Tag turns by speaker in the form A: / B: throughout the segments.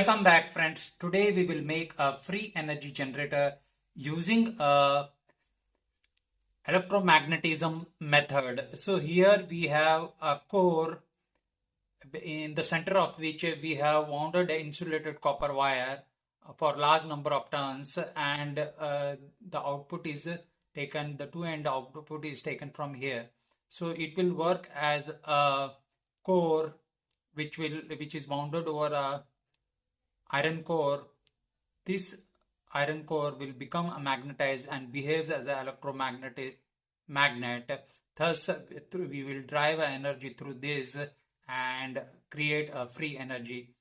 A: Welcome back, friends. Today we will make a free energy generator using a electromagnetism method. So here we have a core in the center of which we have wounded insulated copper wire for large number of turns, and the output is taken, the two end output is taken from here. So it will work as a core which is wounded over a iron core. This iron core will become magnetized and behaves as an electromagnetic magnet. Thus, we will drive energy through this and create a free energy.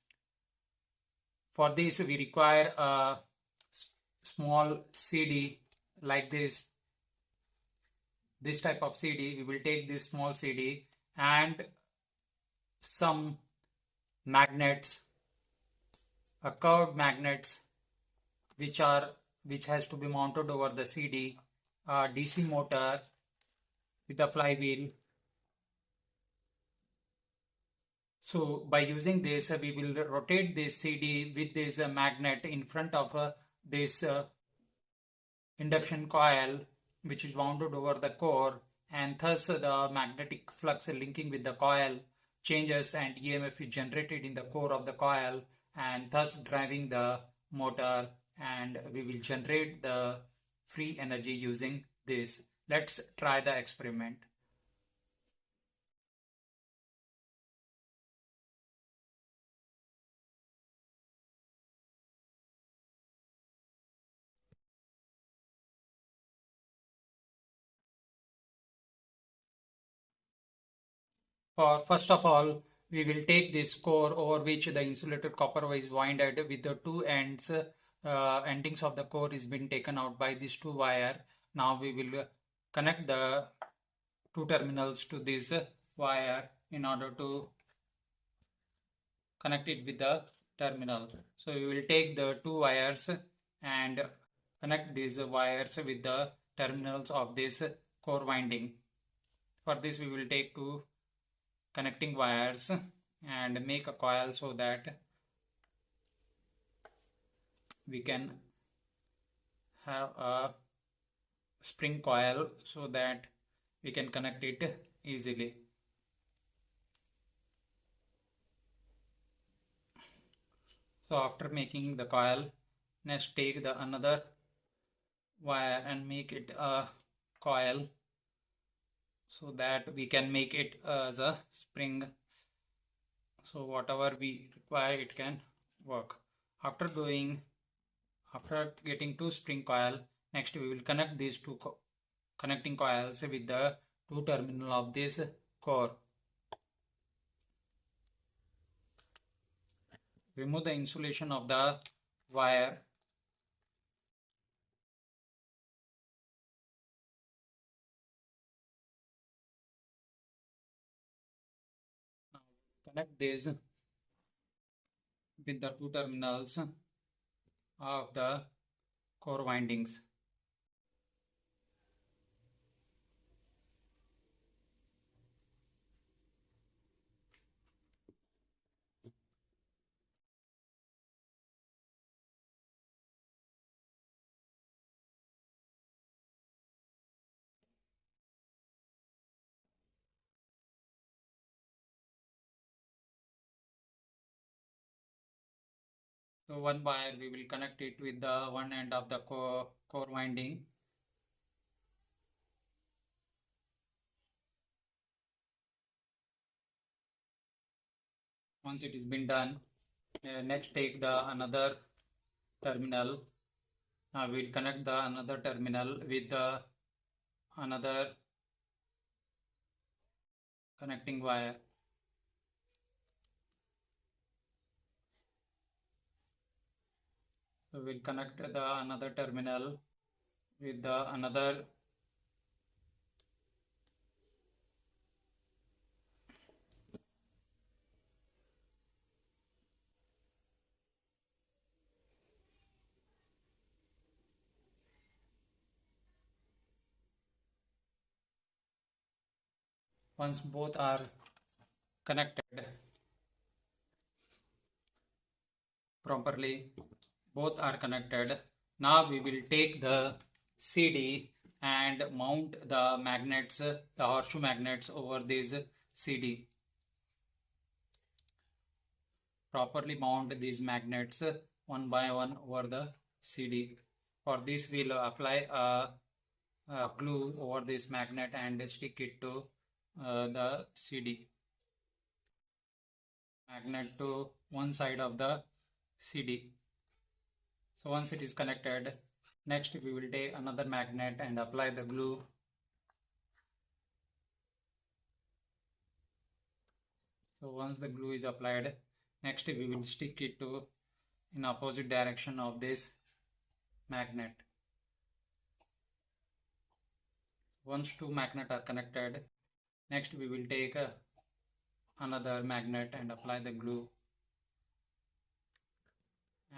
A: For this, we require a small CD like this type of CD. We will take this small CD and some magnets, a curved magnets, which has to be mounted over the CD, a DC motor with a flywheel. So by using this, we will rotate this CD with this magnet in front of this induction coil, which is wounded over the core, and thus the magnetic flux linking with the coil changes and EMF is generated in the core of the coil, and thus driving the motor, and we will generate the free energy using this. Let's try the experiment. First of all, we will take this core over which the insulated copper is winded with the two ends. Endings of the core is been taken out by these two wire. Now we will connect the two terminals to this wire in order to connect it with the terminal. So we will take the two wires and connect these wires with the terminals of this core winding. For this, we will take two connecting wires and make a coil so that we can have a spring coil so that we can connect it easily. So after making the coil, next take the another wire and make it a coil so that we can make it as a spring. So whatever we require, it can work. After getting two spring coil, next we will connect these two connecting coils with the two terminal of this core. Remove the insulation of the wire. Now connect this with the two terminals of the core windings. So one wire we will connect it with the one end of the core winding. Once it is been done, next take the another terminal. Now we will connect the another terminal with the another connecting wire. So we'll connect the another terminal with the another once both are connected, properly. Both are connected. Now we will take the CD and mount the magnets, the horseshoe magnets over this CD. Properly mount these magnets one by one over the CD. For this we'll apply a glue over this magnet and stick it to the CD. Magnet to one side of the CD. So once it is connected, next we will take another magnet and apply the glue. So once the glue is applied, next we will stick it to in opposite direction of this magnet. Once two magnets are connected, next we will take another magnet and apply the glue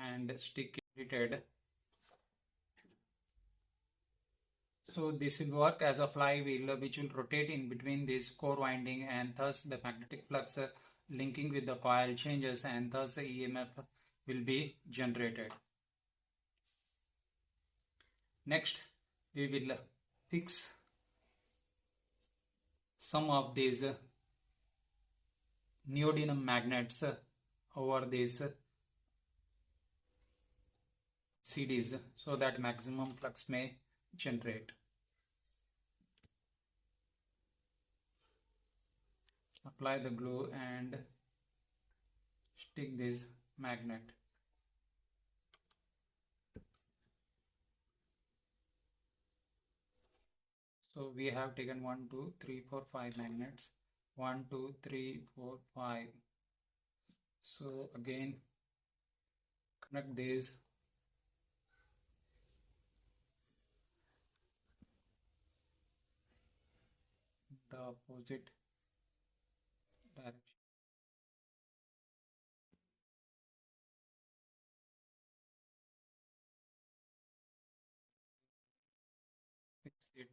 A: and stick it. So this will work as a flywheel which will rotate in between this core winding, and thus the magnetic flux linking with the coil changes, and thus the EMF will be generated. Next we will fix some of these neodymium magnets over these CDs so that maximum flux may generate. Apply the glue and stick this magnet. So we have taken 1, 2, 3, 4, 5 magnets. 1, 2, 3, 4, 5. So again connect these. The opposite direction. Fix it.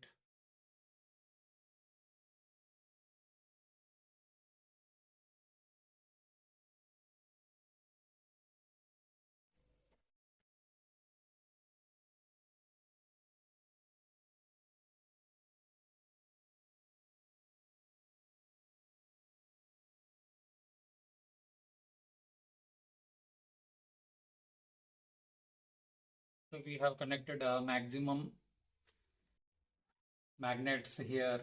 A: So we have connected maximum magnets here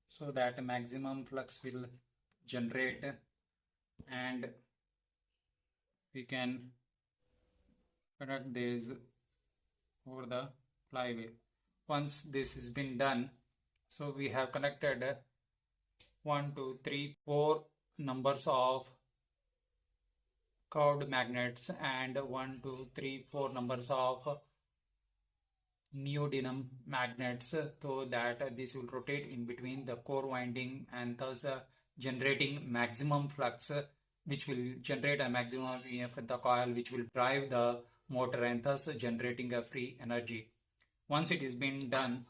A: so that maximum flux will generate, and we can connect these over the flywheel. Once this has been done, so we have connected 1, 2, 3, 4 numbers of curved magnets and 1, 2, 3, 4 numbers of neodymium magnets, so that this will rotate in between the core winding, and thus generating maximum flux, which will generate a maximum EMF in the coil, which will drive the motor and thus generating a free energy. Once it is been done,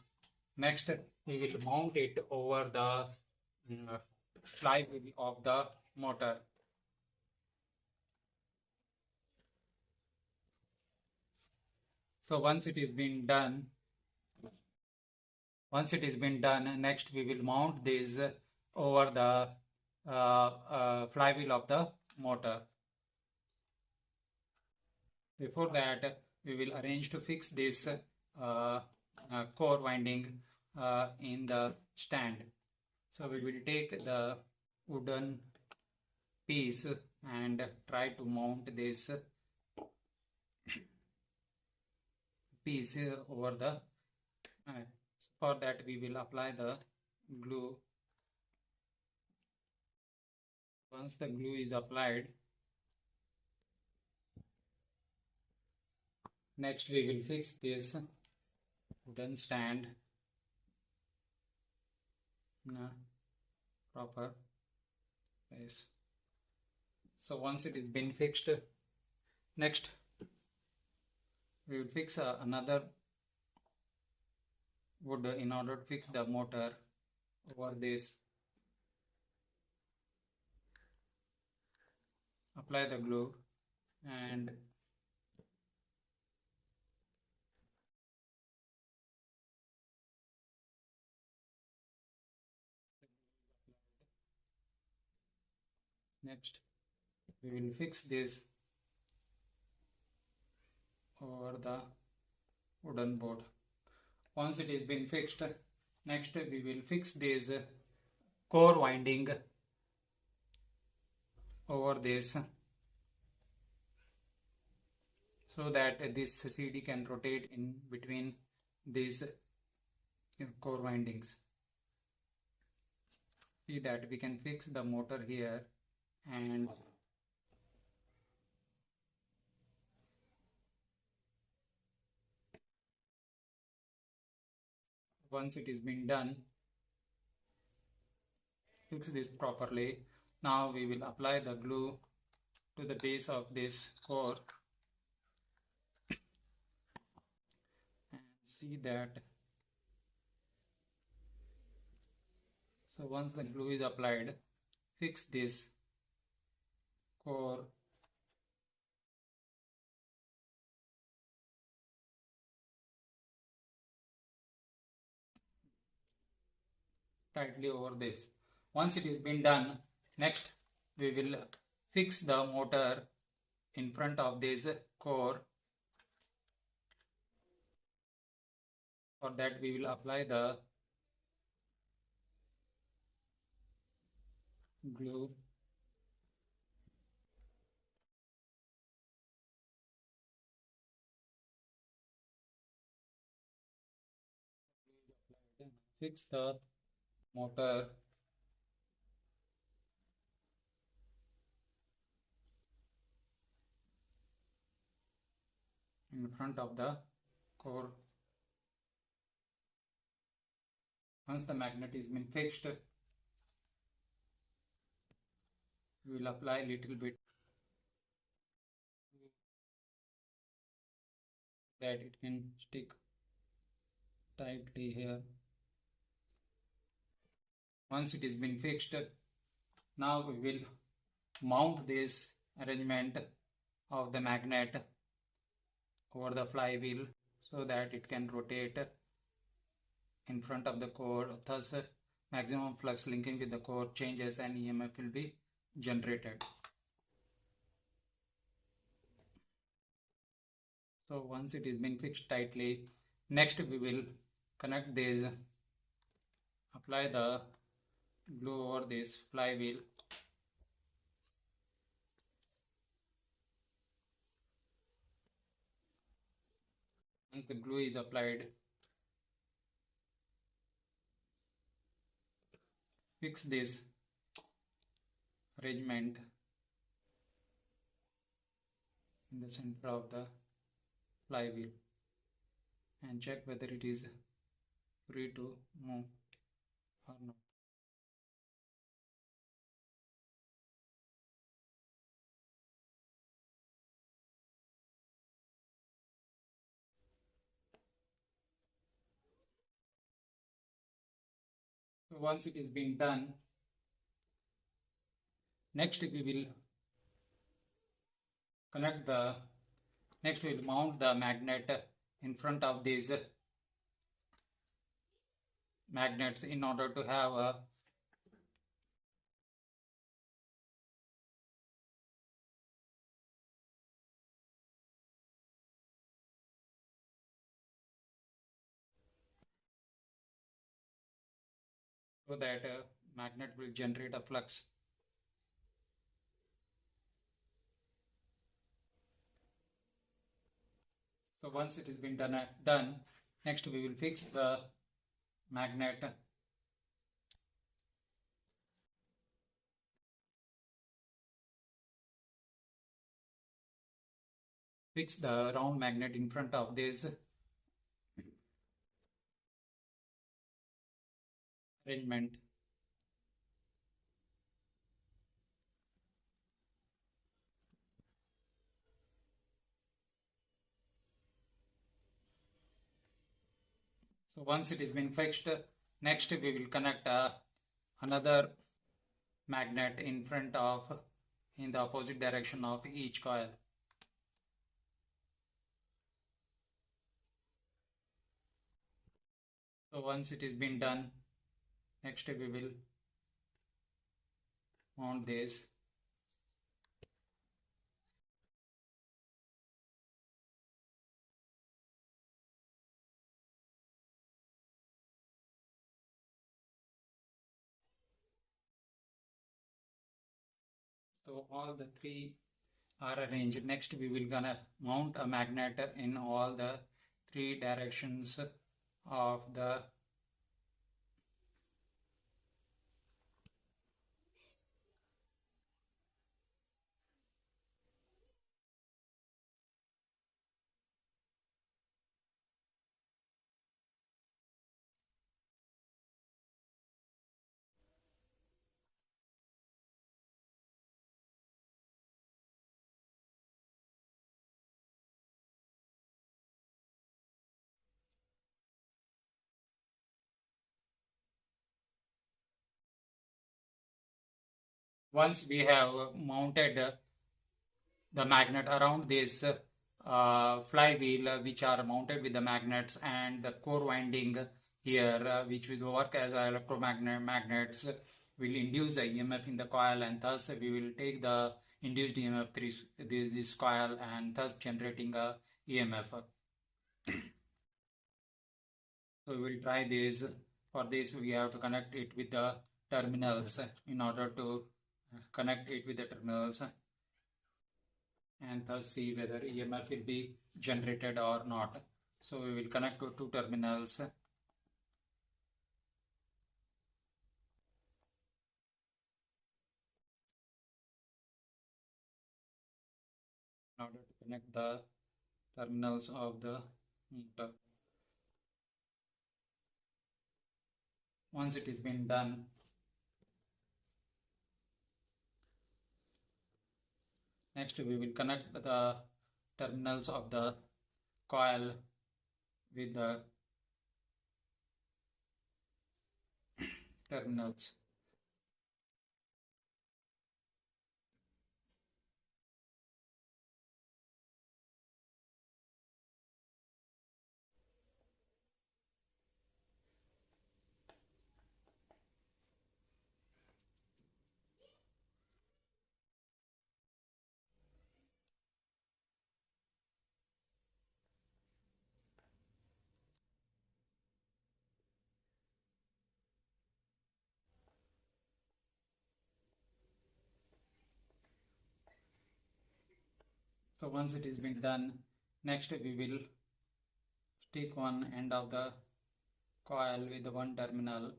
A: next we will mount it over the flywheel of the motor. So once it is been done, next we will mount this over the flywheel of the motor. Before that, we will arrange to fix this core winding in the stand. So we will take the wooden piece and try to mount this piece over the for that we will apply the glue. Once the glue is applied, next we will fix this wooden stand in a proper place. So once it is been fixed, next we will fix another wood in order to fix the motor over this. Apply the glue and next we will fix this over the wooden board. Once it is been fixed, next we will fix this core winding over this so that this CD can rotate in between these core windings. See that we can fix the motor here, and once it is been done, fix this properly. Now we will apply the glue to the base of this core and see that. So once the glue is applied, fix this core tightly over this. Once it is been done, next we will fix the motor in front of this core. For that we will apply the glue. Fix the motor in front of the core. Once the magnet is been fixed, we will apply a little bit that it can stick tightly here. Once it is been fixed, now we will mount this arrangement of the magnet over the flywheel so that it can rotate in front of the core. Thus maximum flux linking with the core changes and EMF will be generated. So once it is been fixed tightly, next we will connect this, apply the glue over this flywheel. Once the glue is applied, fix this arrangement in the center of the flywheel and check whether it is free to move or not. So once it is been done, next we will we will mount the magnet in front of these magnets in order to have a so that magnet will generate a flux. So once it has been done, next we will fix the magnet fix the round magnet in front of this arrangement. So once it has been fixed, next we will connect another magnet in the opposite direction of each coil. So once it is been done, next we will mount this. So all the three are arranged. Next we will gonna mount a magnet in all the three directions of the once we have mounted the magnet around this flywheel, which are mounted with the magnets, and the core winding here, which will work as magnets, will induce the EMF in the coil, and thus we will take the induced EMF through this coil, and thus generating a EMF. So we will try this. For this, we have to connect it with the terminals in order to connect it with the terminals, and thus see whether EMF will be generated or not. So we will connect to two terminals. In order to connect the terminals of the motor. Once it has been done, next we will connect the terminals of the coil with the terminals. So once it has been done, next we will take one end of the coil with the one terminal.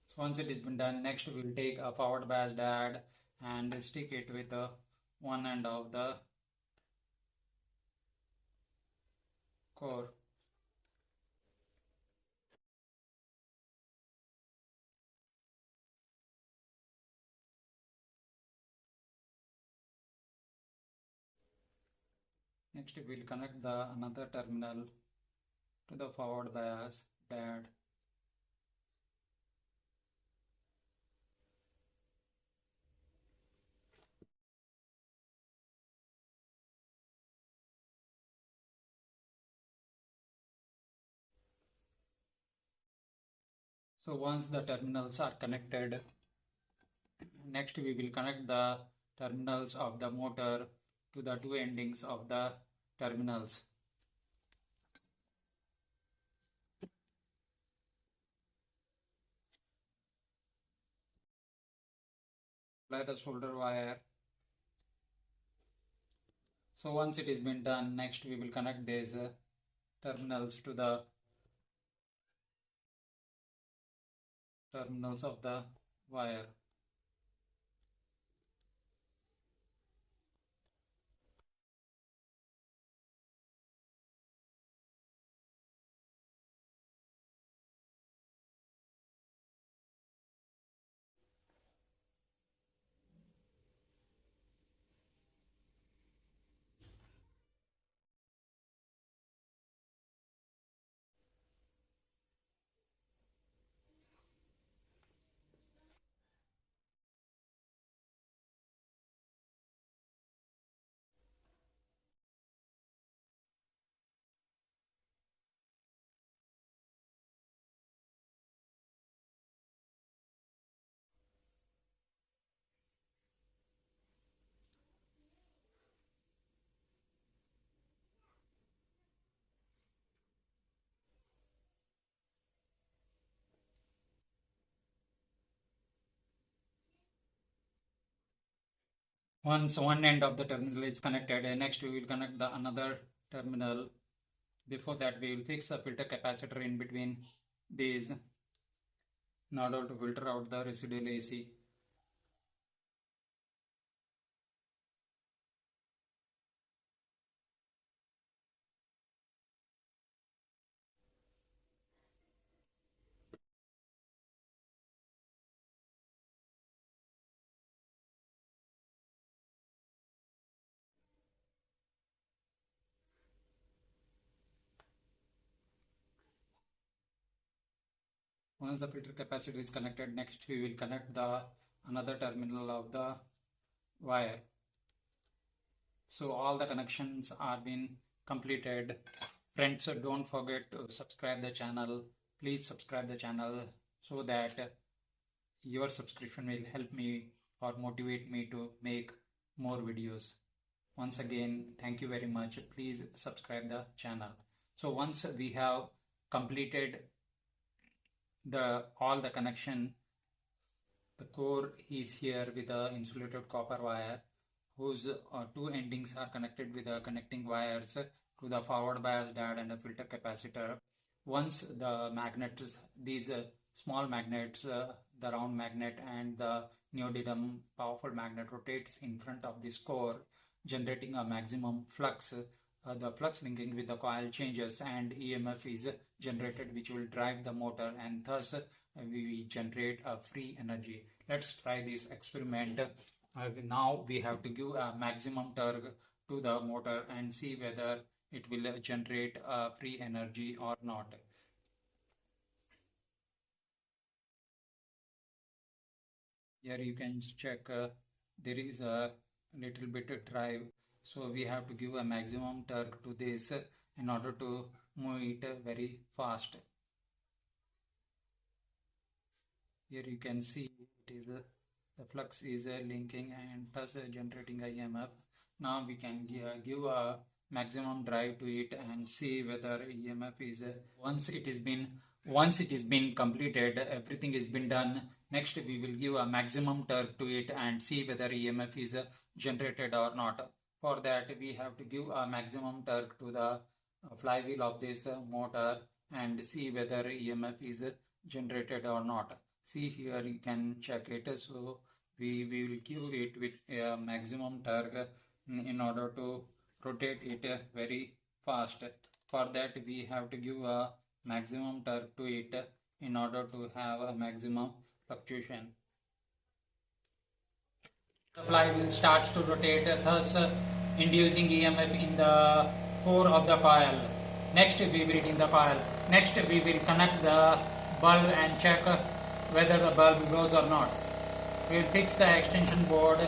A: So once it has been done, next we will take a forward bias diode and stick it with the one end of the core. Next we will connect the another terminal to the forward bias diode. So once the terminals are connected, next we will connect the terminals of the motor to the two endings of the terminals. Apply the solder wire. So once it has been done, next we will connect these terminals to the terminals of the wire. Once one end of the terminal is connected, next we will connect the another terminal. Before that, we will fix a filter capacitor in between these in order to filter out the residual AC. Once the filter capacitor is connected, next we will connect the another terminal of the wire. So all the connections are been completed. Friends, don't forget to subscribe the channel. Please subscribe the channel so that your subscription will help me or motivate me to make more videos. Once again, thank you very much. Please subscribe the channel. So once we have completed all the connection, the core is here with the insulated copper wire whose two endings are connected with the connecting wires to the forward bias diode and a filter capacitor. Once the magnets, these small magnets, the round magnet and the neodymium powerful magnet rotates in front of this core, generating a maximum flux. The flux linking with the coil changes and EMF is generated, which will drive the motor, and thus we generate a free energy. Let's try this experiment. Now we have to give a maximum torque to the motor and see whether it will generate free energy or not. Here you can check there is a little bit of drive, so we have to give a maximum torque to this in order to move it very fast. Here you can see it is the flux is linking and thus generating a EMF. Now we can give a maximum drive to it and see whether EMF is once it is been completed, everything is been done. Next we will give a maximum torque to it and see whether EMF is generated or not. For that we have to give a maximum torque to the flywheel of this motor and see whether EMF is generated or not. See, here you can check it. So we will give it with a maximum torque in order to rotate it very fast. For that we have to give a maximum torque to it in order to have a maximum fluctuation. The flywheel starts to rotate, thus inducing EMF in the core of the coil. Next we will in the coil. Next we will connect the bulb and check whether the bulb glows or not. We will fix the extension board.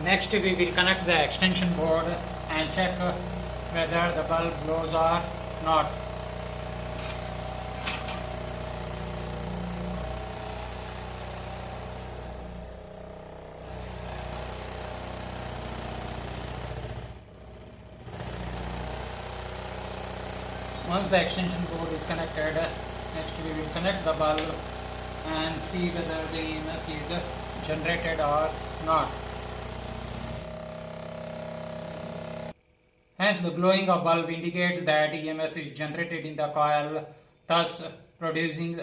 A: Next we will connect the extension board and check whether the bulb glows or not. Once the extension board is connected, next we will connect the bulb and see whether the EMF is generated or not. Hence, the glowing of bulb indicates that EMF is generated in the coil, thus producing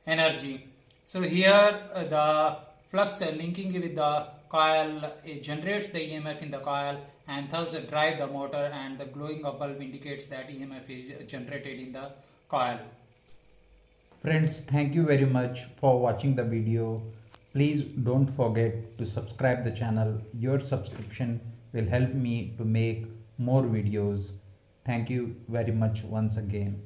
A: energy. So here the flux linking with the coil, it generates the EMF in the coil and thus drive the motor, and the glowing of bulb indicates that EMF is generated in the coil.
B: Friends, thank you very much for watching the video. Please don't forget to subscribe the channel. Your subscription will help me to make more videos. Thank you very much once again.